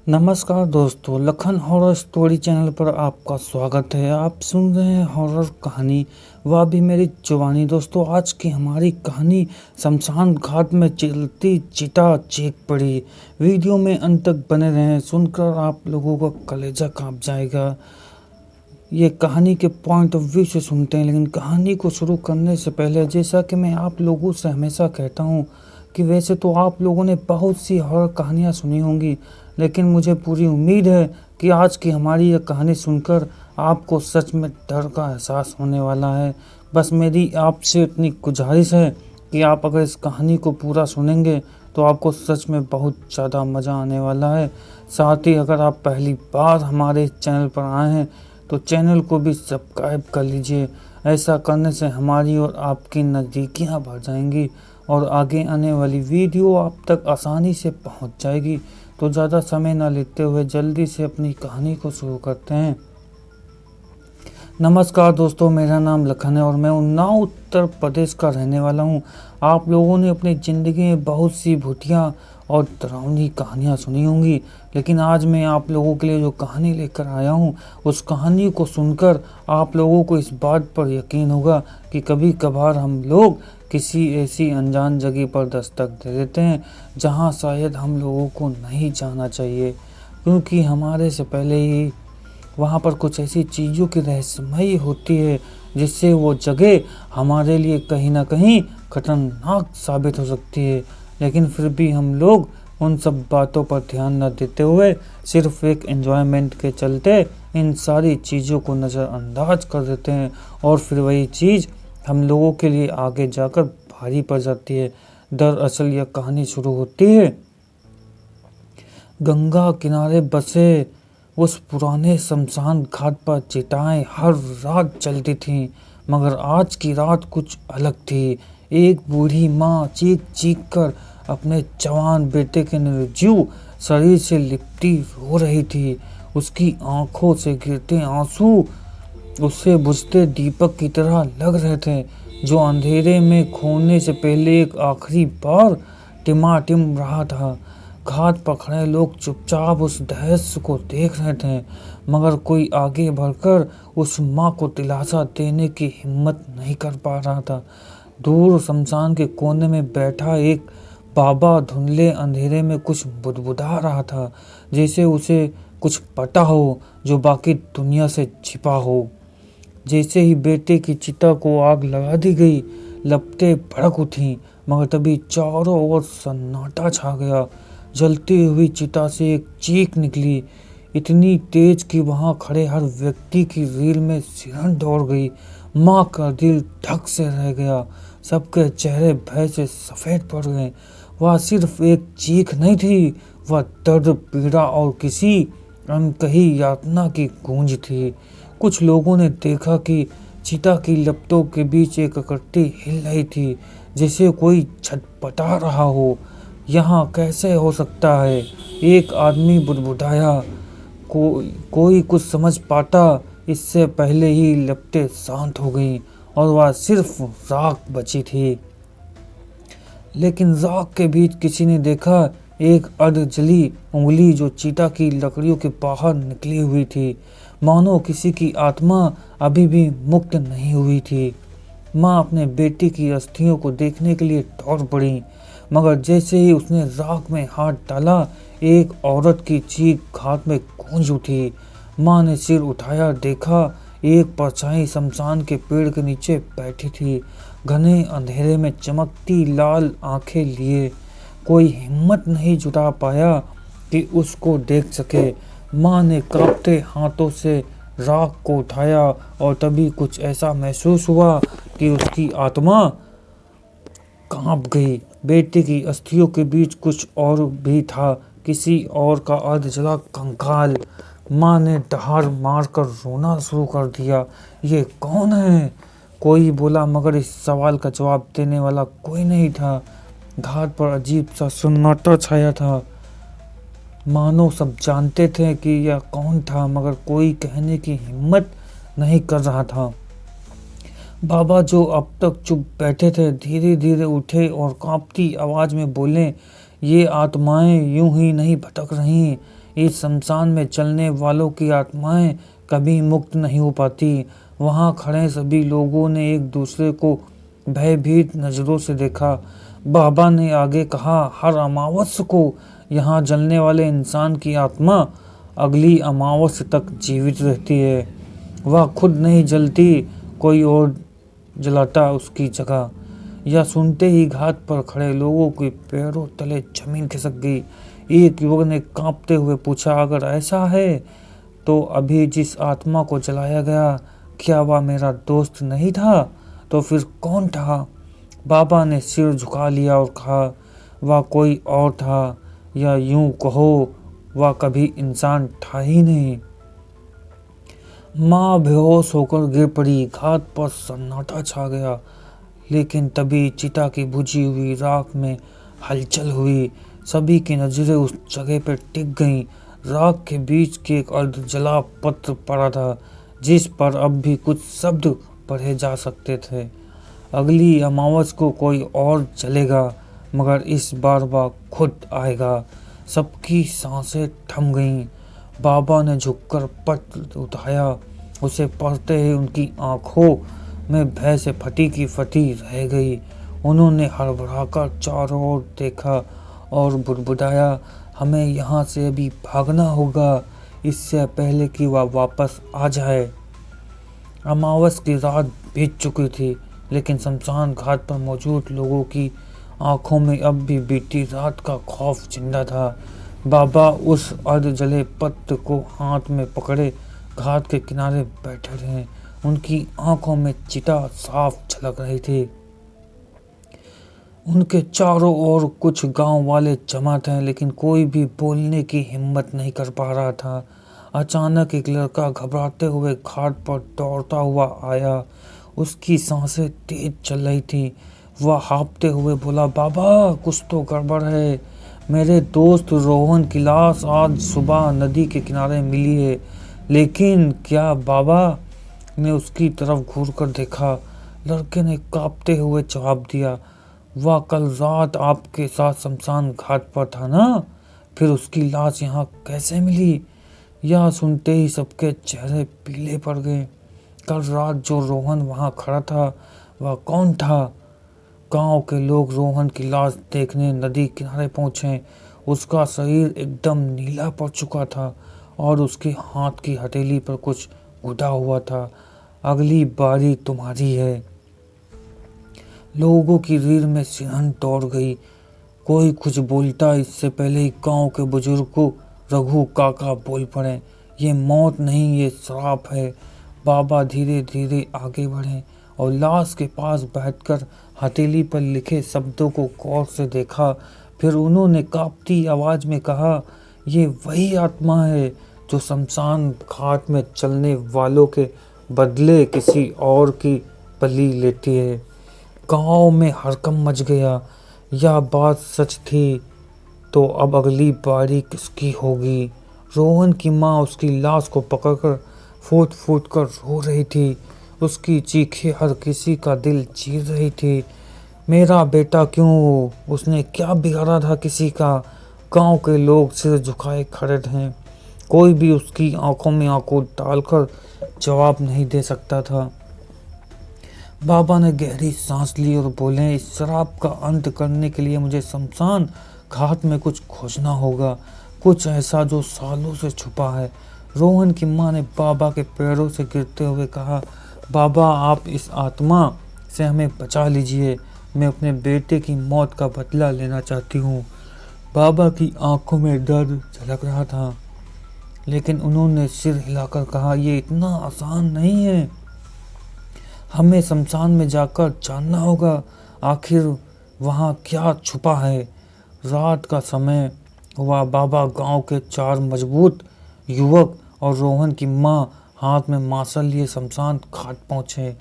नमस्कार दोस्तों, Lakhan horror story channel पर आपका स्वागत है। आप सुन रहे हैं हॉरर कहानी, वह भी मेरी जुबानी। दोस्तों, आज की हमारी कहानी शमशान घाट में चलती चिता चीख पड़ी। वीडियो में अंत तक बने रहें, सुनकर आप लोगों का कलेजा कांप जाएगा। ये कहानी के पॉइंट ऑफ व्यू से सुनते हैं, लेकिन कहानी को शुरू करने से पहले जैसा कि मैं आप लोगों से हमेशा कहता हूँ कि वैसे तो आप लोगों ने बहुत सी हॉरर कहानियाँ सुनी होंगी, लेकिन मुझे पूरी उम्मीद है कि आज की हमारी यह कहानी सुनकर आपको सच में डर का एहसास होने वाला है। बस मेरी आपसे इतनी गुजारिश है कि आप अगर इस कहानी को पूरा सुनेंगे तो आपको सच में बहुत ज़्यादा मज़ा आने वाला है। साथ ही अगर आप पहली बार हमारे चैनल पर आए हैं तो चैनल को भी सब्सक्राइब कर लीजिए। ऐसा करने से हमारी और आपकी नज़दीकियाँ बढ़ जाएंगी और आगे आने वाली वीडियो आप तक आसानी से पहुंच जाएगी। तो ज़्यादा समय ना लेते हुए जल्दी से अपनी कहानी को शुरू करते हैं। नमस्कार दोस्तों, मेरा नाम लखन है और मैं उन्नाव उत्तर प्रदेश का रहने वाला हूं। आप लोगों ने अपनी ज़िंदगी में बहुत सी भूतिया और डरावनी कहानियां सुनी होंगी, लेकिन आज मैं आप लोगों के लिए जो कहानी लेकर आया हूं, उस कहानी को सुनकर आप लोगों को इस बात पर यकीन होगा कि कभी कभार हम लोग किसी ऐसी अनजान जगह पर दस्तक दे देते हैं जहां शायद हम लोगों को नहीं जाना चाहिए, क्योंकि हमारे से पहले ही वहाँ पर कुछ ऐसी चीज़ों की रहस्यमयी होती है जिससे वो जगह हमारे लिए कहीं ना कहीं खतरनाक साबित हो सकती है। लेकिन फिर भी हम लोग उन सब बातों पर ध्यान न देते हुए सिर्फ एक एंजॉयमेंट के चलते इन सारी चीज़ों को नज़रअंदाज कर देते हैं, और फिर वही चीज़ हम लोगों के लिए आगे जाकर भारी पड़ जाती है। दरअसल यह कहानी शुरू होती है गंगा किनारे बसे उस पुराने शमशान घाट पर चिताएं हर रात चलती थीं, मगर आज की रात कुछ अलग थी। एक बूढ़ी माँ चीख चीख कर अपने जवान बेटे के निर्जीव शरीर से लिपटी रो रही थी। उसकी आंखों से गिरते आंसू उससे बुझते दीपक की तरह लग रहे थे, जो अंधेरे में खोने से पहले एक आखिरी बार टिमाटिम रहा था। घाट पर खड़े लोग चुपचाप उस दृश्य को देख रहे थे, मगर कोई आगे बढ़कर उस माँ को दिलासा देने की हिम्मत नहीं कर पा रहा था। दूर शमशान के कोने में बैठा एक बाबा धुंधले अंधेरे में कुछ बुदबुदा रहा था, जैसे उसे कुछ पता हो जो बाकी दुनिया से छिपा हो। जैसे ही बेटे की चिता को आग लगा दी गई, लपटें भड़क उठी, मगर तभी चारों ओर सन्नाटा छा गया। जलती हुई चिता से एक चीख निकली, इतनी तेज कि वहां खड़े हर व्यक्ति की रीढ़ में सिरन दौड़ गई। माँ का दिल धक से रह गया, सबके चेहरे भय से सफेद पड़ गए। वह सिर्फ एक चीख नहीं थी, वह दर्द, पीड़ा और किसी अनकही यातना की गूंज थी। कुछ लोगों ने देखा कि चिता की लपटों के बीच एक आकृति हिल रही थी, जैसे कोई छटपटा रहा हो। यहाँ कैसे हो सकता है? एक आदमी बुदबुदाया। कोई कुछ समझ पाता इससे पहले ही लपटें शांत हो गईं और वह सिर्फ राख बची थी। लेकिन राख के बीच किसी ने देखा एक अर्ध जली उंगली जो चीता की लकड़ियों के बाहर निकली हुई थी, मानो किसी की आत्मा अभी भी मुक्त नहीं हुई थी। माँ अपने बेटी की अस्थियों को देखने के लिए दौड़ पड़ी, मगर जैसे ही उसने राख में हाथ डाला, एक औरत की चीख घाट में गूंज उठी। माँ ने सिर उठाया, देखा एक परछाई शमशान के पेड़ के नीचे बैठी थी, घने अंधेरे में चमकती लाल आंखें लिए। कोई हिम्मत नहीं जुटा पाया कि उसको देख सके। माँ ने कांपते हाथों से राख को उठाया और तभी कुछ ऐसा महसूस हुआ कि उसकी आत्मा कांप गई। बेटे की अस्थियों के बीच कुछ और भी था, किसी और का अर्ध जला कंकाल। माँ ने दहाड़ मारकर रोना शुरू कर दिया। ये कौन है? कोई बोला, मगर इस सवाल का जवाब देने वाला कोई नहीं था। घाट पर अजीब सा सन्नाटा छाया था, मानो सब जानते थे कि यह कौन था, मगर कोई कहने की हिम्मत नहीं कर रहा था। बाबा, जो अब तक चुप बैठे थे, धीरे धीरे उठे और कांपती आवाज में बोले, ये आत्माएं यूं ही नहीं भटक रही। इस शमशान में चलने वालों की आत्माएं कभी मुक्त नहीं हो पाती। वहां खड़े सभी लोगों ने एक दूसरे को भयभीत नजरों से देखा। बाबा ने आगे कहा, हर अमावस्या को यहाँ जलने वाले इंसान की आत्मा अगली अमावस्या तक जीवित रहती है। वह खुद नहीं जलती, कोई और जलाता उसकी जगह। यह सुनते ही घाट पर खड़े लोगों के पैरों तले जमीन खिसक गई। एक युवक ने कांपते हुए पूछा, अगर ऐसा है तो अभी जिस आत्मा को जलाया गया, क्या वह मेरा दोस्त नहीं था? तो फिर कौन था? बाबा ने सिर झुका लिया और कहा, वह कोई और था, या यूं कहो वह कभी इंसान था ही नहीं। माँ बेहोश होकर गिर पड़ी। घाट पर सन्नाटा छा गया। लेकिन तभी चिता की बुझी हुई राख में हलचल हुई। सभी की नजरें उस जगह पर टिक गईं। राख के बीच के एक अर्ध जला पत्र पड़ा था, जिस पर अब भी कुछ शब्द पढ़े जा सकते थे। अगली अमावस्या को कोई और चलेगा, मगर इस बार वह खुद आएगा। सबकी सांसें थम गईं। बाबा ने झुककर पत्र उठाया। उसे पढ़ते ही उनकी आंखों में भय से फटी की फटी रह गई। उन्होंने हड़बड़ाकर चारों ओर देखा और बुड़बुड़ाया, हमें यहाँ से अभी भागना होगा, इससे पहले कि वह वापस आ जाए। अमावस्या की रात बीत चुकी थी, लेकिन शमशान घाट पर मौजूद लोगों की आंखों में अब भी बीती रात का खौफ जिंदा था। बाबा उस अर्ध जले पत्र को हाथ में पकड़े घाट के किनारे बैठे रहे। उनकी आंखों में चिता साफ झलक रही थी। उनके चारों ओर कुछ गांव वाले जमा थे, लेकिन कोई भी बोलने की हिम्मत नहीं कर पा रहा था। अचानक एक लड़का घबराते हुए घाट पर दौड़ता हुआ आया। उसकी सांसें तेज चल रही थी। वह हाँफते हुए बोला, बाबा कुछ तो गड़बड़ है। मेरे दोस्त रोहन की लाश आज सुबह नदी के किनारे मिली है। लेकिन क्या? बाबा ने उसकी तरफ घूरकर देखा। लड़के ने कांपते हुए जवाब दिया, वह कल रात आपके साथ शमशान घाट पर था ना? फिर उसकी लाश यहाँ कैसे मिली? यह सुनते ही सबके चेहरे पीले पड़ गए। कल रात जो रोहन वहाँ खड़ा था, वह कौन था? गांव के लोग रोहन की लाश देखने नदी किनारे पहुंचे। उसका शरीर एकदम नीला पड़ चुका था और उसके हाथ की हथेली पर कुछ गुदा हुआ था। अगली बारी तुम्हारी है। लोगों की रीढ़ में सिरहन दौड़ गई। कोई कुछ बोलता इससे पहले ही गांव के बुजुर्ग रघु काका बोल पड़े, ये मौत नहीं, ये श्राप है। बाबा धीरे धीरे आगे बढ़े और लाश के पास बैठकर हथेली पर लिखे शब्दों को गौर से देखा। फिर उन्होंने कांपती आवाज में कहा, ये वही आत्मा है जो शमशान घाट में चलने वालों के बदले किसी और की बलि लेती है। गांव में हड़कंप मच गया। यह बात सच थी तो अब अगली बारी किसकी होगी? रोहन की माँ उसकी लाश को पकड़कर फूट फूट कर रो रही थी। उसकी चीखें हर किसी का दिल चीर रही थी। मेरा बेटा क्यों? उसने क्या बिगाड़ा था किसी का? गांव के लोग सिर झुकाए खड़े थे। कोई भी उसकी आंखों में आंखों डालकर जवाब नहीं दे सकता था। बाबा ने गहरी सांस ली और बोले, इस शराब का अंत करने के लिए मुझे शमशान घाट में कुछ खोजना होगा, कुछ ऐसा जो सालों से छुपा है। रोहन की माँ ने बाबा के पैरों से गिरते हुए कहा, बाबा आप इस आत्मा से हमें बचा लीजिए। मैं अपने बेटे की मौत का बदला लेना चाहती हूँ। बाबा की आंखों में दर्द झलक रहा था, लेकिन उन्होंने सिर हिलाकर कहा, ये इतना आसान नहीं है। हमें शमशान में जाकर जानना होगा आखिर वहाँ क्या छुपा है। रात का समय हुआ। बाबा गांव के 4 मजबूत युवक और रोहन की माँ हाथ में मासल लिए शमशान घाट पहुँचे।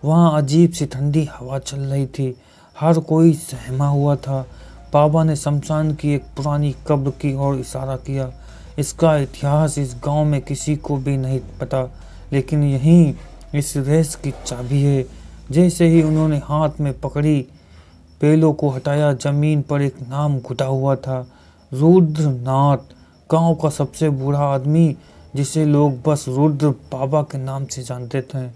वहाँ अजीब सी ठंडी हवा चल रही थी। हर कोई सहमा हुआ था। बाबा ने शमशान की एक पुरानी कब्र की ओर इशारा किया। इसका इतिहास इस गांव में किसी को भी नहीं पता, लेकिन यहीं इस रहस्य की चाबी है। जैसे ही उन्होंने हाथ में पकड़ी पेड़ों को हटाया, जमीन पर एक नाम घुटा हुआ था, रुद्रनाथ। गांव का सबसे बूढ़ा आदमी, जिसे लोग बस रुद्र बाबा के नाम से जानते थे,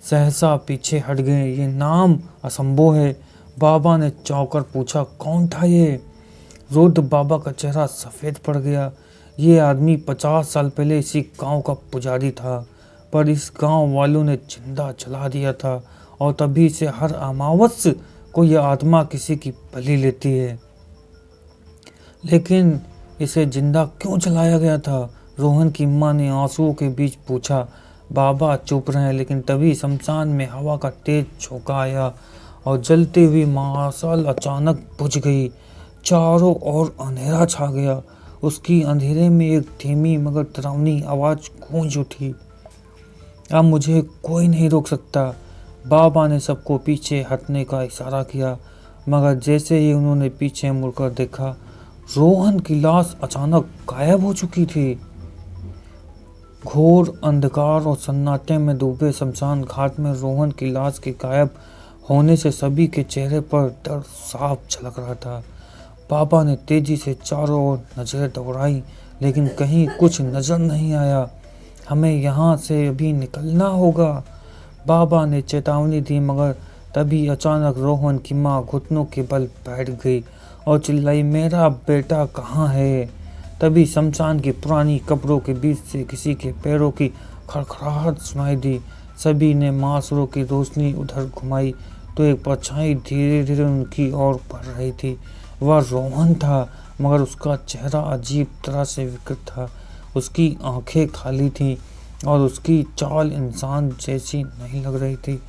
सहसा पीछे हट गए। ये नाम असंभव है। बाबा ने चौंक कर पूछा, कौन था ये? रुद्र बाबा का चेहरा सफ़ेद पड़ गया। ये आदमी 50 साल पहले इसी गांव का पुजारी था, पर इस गांव वालों ने जिंदा जला दिया था, और तभी से हर अमावस्या को यह आत्मा किसी की बलि लेती है। लेकिन इसे जिंदा क्यों जलाया गया था? रोहन की मां ने आंसुओं के बीच पूछा। बाबा चुप रहे, लेकिन तभी शमशान में हवा का तेज झोंका आया और जलती हुई मशाल अचानक बुझ गई। चारों ओर अंधेरा छा गया। उसकी अंधेरे में एक धीमी मगर डरावनी आवाज गूंज उठी, अब मुझे कोई नहीं रोक सकता। बाबा ने सबको पीछे हटने का इशारा किया, मगर जैसे ही उन्होंने पीछे मुड़कर देखा, रोहन की लाश अचानक गायब हो चुकी थी। घोर अंधकार और सन्नाटे में डूबे शमशान घाट में रोहन की लाश के गायब होने से सभी के चेहरे पर डर साफ झलक रहा था। बाबा ने तेजी से चारों ओर नजरें दौड़ाई, लेकिन कहीं कुछ नजर नहीं आया। हमें यहाँ से अभी निकलना होगा, बाबा ने चेतावनी दी, मगर तभी अचानक रोहन की माँ घुटनों के बल बैठ गई और चिल्लाई, मेरा बेटा कहाँ है? तभी शमशान की पुरानी कब्रों के बीच से किसी के पैरों की खड़खड़ाहट सुनाई दी। सभी ने मासूरों की रोशनी उधर घुमाई तो एक परछाई धीरे धीरे उनकी ओर बढ़ रही थी। वह रोहन था, मगर उसका चेहरा अजीब तरह से विकृत था। उसकी आंखें खाली थीं और उसकी चाल इंसान जैसी नहीं लग रही थी।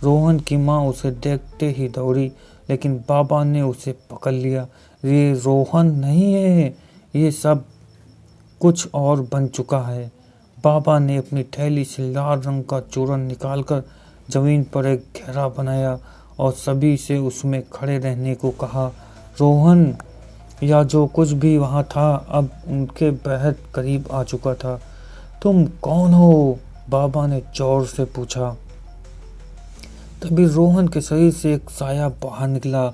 रोहन की माँ उसे देखते ही दौड़ी, लेकिन बाबा ने उसे पकड़ लिया। ये रोहन नहीं है, ये सब कुछ और बन चुका है। बाबा ने अपनी थैली से लाल रंग का चूरन निकालकर जमीन पर एक घेरा बनाया और सभी से उसमें खड़े रहने को कहा। रोहन या जो कुछ भी वहाँ था अब उनके बेहद करीब आ चुका था। तुम कौन हो? बाबा ने जोर से पूछा। तभी रोहन के शरीर से एक साया बाहर निकला,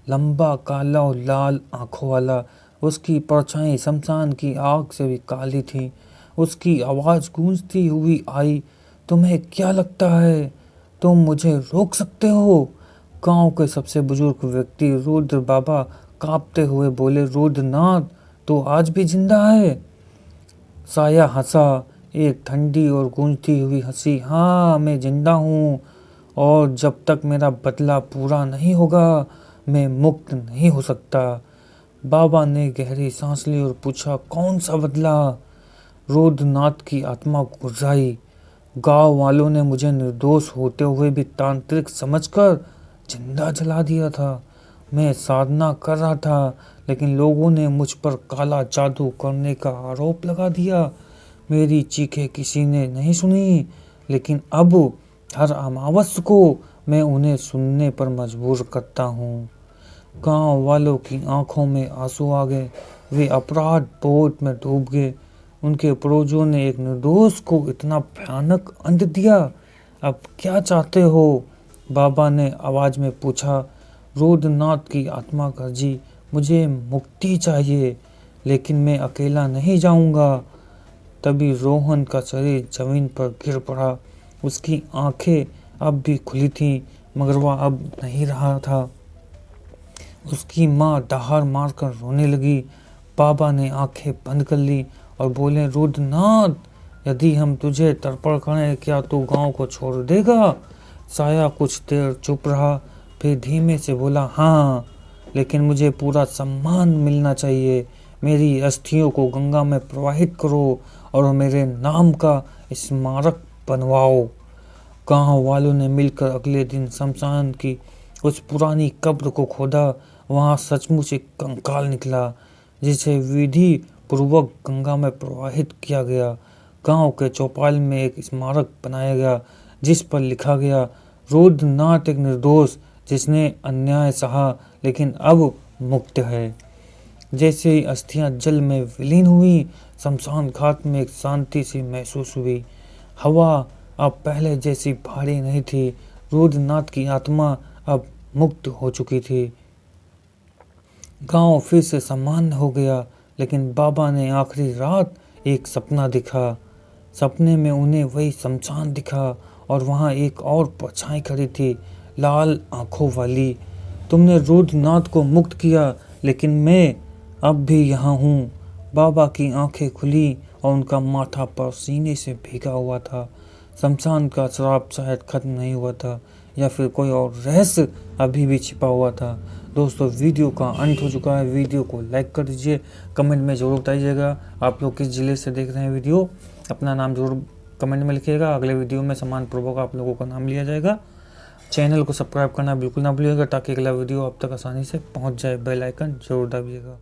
लंबा, काला और लाल आंखों वाला। उसकी परछाई शमशान की आग से भी काली थी। उसकी आवाज़ गूंजती हुई आई, तुम्हें क्या लगता है तुम मुझे रोक सकते हो? गांव के सबसे बुजुर्ग व्यक्ति रुद्र बाबा कांपते हुए बोले, रुद्रनाथ तो आज भी जिंदा है? साया हंसा, एक ठंडी और गूंजती हुई हंसी। हाँ, मैं जिंदा हूँ, और जब तक मेरा बदला पूरा नहीं होगा मैं मुक्त नहीं हो सकता। बाबा ने गहरी सांस ली और पूछा, कौन सा बदला? रुद्रनाथ की आत्मा गुर्राई, गांव वालों ने मुझे निर्दोष होते हुए भी तांत्रिक समझकर जिंदा जला दिया था। मैं साधना कर रहा था, लेकिन लोगों ने मुझ पर काला जादू करने का आरोप लगा दिया। मेरी चीखें किसी ने नहीं सुनी, लेकिन अब हर अमावस्या को मैं उन्हें सुनने पर मजबूर करता हूँ। गांव वालों की आंखों में आंसू आ गए। वे अपराध बोध में डूब गए। उनके पूर्वजों ने एक निर्दोष को इतना भयानक अंत दिया। अब क्या चाहते हो? बाबा ने आवाज में पूछा। रुद्रनाथ की आत्मा गरजी, मुझे मुक्ति चाहिए, लेकिन मैं अकेला नहीं जाऊंगा। तभी रोहन का शरीर जमीन पर गिर पड़ा। उसकी आंखें अब भी खुली थीं, मगर वह अब नहीं रहा था। उसकी माँ दहाड़ मारकर रोने लगी। बाबा ने आंखें बंद कर ली और बोले, रुद्रनाथ, यदि हम तुझे तर्पण करें, क्या तू गांव को छोड़ देगा? साया कुछ देर चुप रहा, फिर धीमे से बोला, हाँ, लेकिन मुझे पूरा सम्मान मिलना चाहिए। मेरी अस्थियों को गंगा में प्रवाहित करो और मेरे नाम का स्मारक बनवाओ। गांव वालों ने मिलकर अगले दिन शमशान की उस पुरानी कब्र को खोदा। वहां सचमुच एक कंकाल निकला, जिसे विधि पूर्वक गंगा में प्रवाहित किया गया। गांव के चौपाल में एक स्मारक बनाया गया, जिस पर लिखा गया, रुद्रनाथ एक निर्दोष जिसने अन्याय सहा, लेकिन अब मुक्त है। जैसे ही अस्थियां जल में विलीन हुई, शमशान घाट में एक शांति सी महसूस हुई। हवा अब पहले जैसी भारी नहीं थी। रुद्रनाथ की आत्मा अब मुक्त हो चुकी थी। गांव फिर से सामान्य हो गया, लेकिन बाबा ने आखिरी रात एक सपना देखा। सपने में उन्हें वही शमशान दिखा और वहाँ एक और परछाई खड़ी थी, लाल आंखों वाली। तुमने रुद्रनाथ को मुक्त किया, लेकिन मैं अब भी यहाँ हूँ। बाबा की आंखें खुली और उनका माथा पसीने से भीगा हुआ था। शमशान का श्राप शायद खत्म नहीं हुआ था, या फिर कोई और रहस्य अभी भी छिपा हुआ था। दोस्तों, वीडियो का अंत हो चुका है। वीडियो को लाइक कर दीजिए, कमेंट में ज़रूर बताइएगा आप लोग किस ज़िले से देख रहे हैं वीडियो। अपना नाम ज़रूर कमेंट में लिखिएगा। अगले वीडियो में सम्मान पूर्वक आप लोगों का नाम लिया जाएगा। चैनल को सब्सक्राइब करना बिल्कुल ना भूलिएगा, ताकि अगला वीडियो आप तक आसानी से पहुंच जाए। बेल आइकन जरूर दबाइएगा।